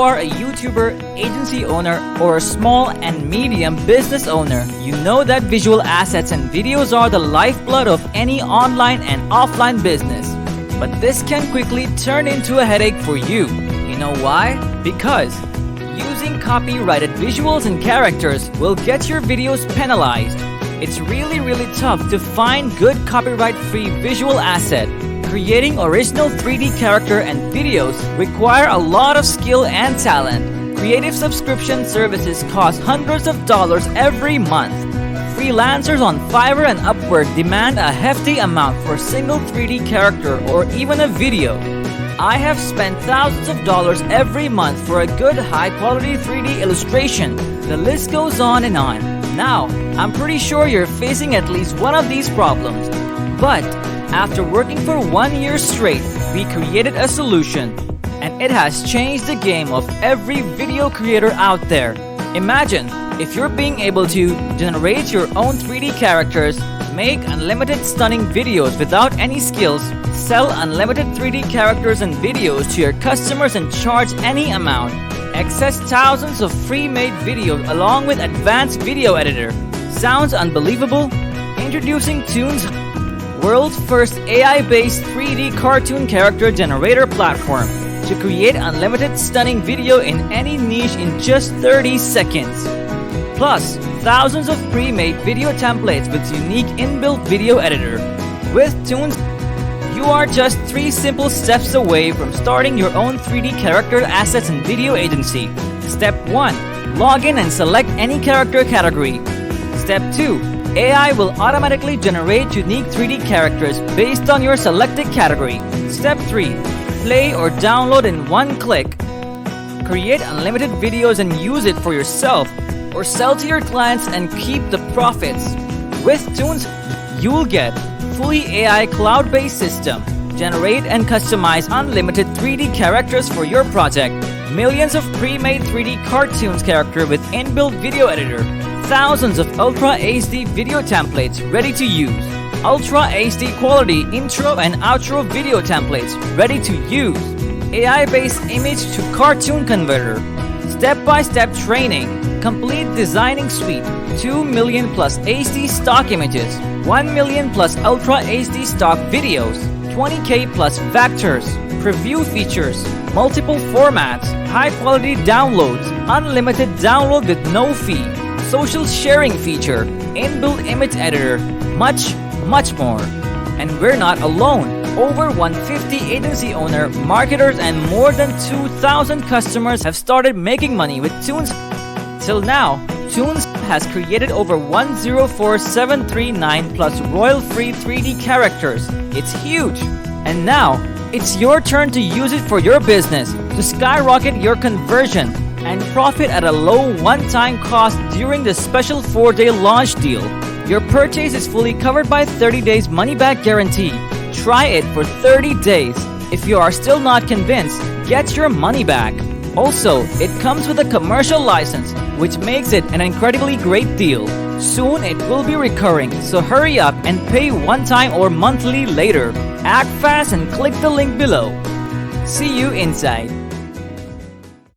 are a YouTuber, agency owner, or a small and medium business owner, you know that visual assets and videos are the lifeblood of any online and offline business. But this can quickly turn into a headache for you. You know why? Because using copyrighted visuals and characters will get your videos penalized. It's really tough to find good copyright-free visual asset. Creating original 3D character and videos require a lot of skill and talent. Creative subscription services cost hundreds of dollars every month. Freelancers on Fiverr and Upwork demand a hefty amount for a single 3D character or even a video. I have spent thousands of dollars every month for a good high-quality 3D illustration. The list goes on and on. Now, I'm pretty sure you're facing at least one of these problems. But after working for 1 year straight, we created a solution. And it has changed the game of every video creator out there. Imagine if you're being able to generate your own 3D characters, make unlimited stunning videos without any skills, sell unlimited 3D characters and videos to your customers and charge any amount, access thousands of free-made videos along with advanced video editor. Sounds unbelievable? Introducing Toonzer, world's first AI-based 3D cartoon character generator platform to create unlimited stunning video in any niche in just 30 seconds. Plus, thousands of pre-made video templates with unique inbuilt video editor. With Toonzer, you are just 3 simple steps away from starting your own 3D character assets and video agency. Step 1. Log in and select any character category. Step 2. AI will automatically generate unique 3D characters based on your selected category. Step 3. Play or download in one click. Create unlimited videos and use it for yourself or sell to your clients and keep the profits. With Toonzer, you'll get fully AI cloud-based system. Generate and customize unlimited 3D characters for your project. Millions of pre-made 3D cartoons character with inbuilt video editor. Thousands of Ultra HD video templates ready to use. Ultra HD quality intro and outro video templates ready to use. AI-based image to cartoon converter. Step-by-step training. Complete designing suite. 2 million plus HD stock images. 1 million plus Ultra HD stock videos. 20K plus vectors. Preview features. Multiple formats. High-quality downloads. Unlimited download with no fee. Social sharing feature, inbuilt image editor, much more. And we're not alone. Over 150 agency owner, marketers, and more than 2,000 customers have started making money with Toonzer. Till now, Toonzer has created over 104,739 plus royal-free 3D characters. It's huge. And now, it's your turn to use it for your business to skyrocket your conversion and profit at a low one-time cost during the special 4-day launch deal. Your purchase is fully covered by 30 days money-back guarantee. Try it for 30 days. If you are still not convinced, get your money back. Also, it comes with a commercial license, which makes it an incredibly great deal. Soon it will be recurring, so hurry up and pay one time or monthly later. Act fast and click the link below. See you inside.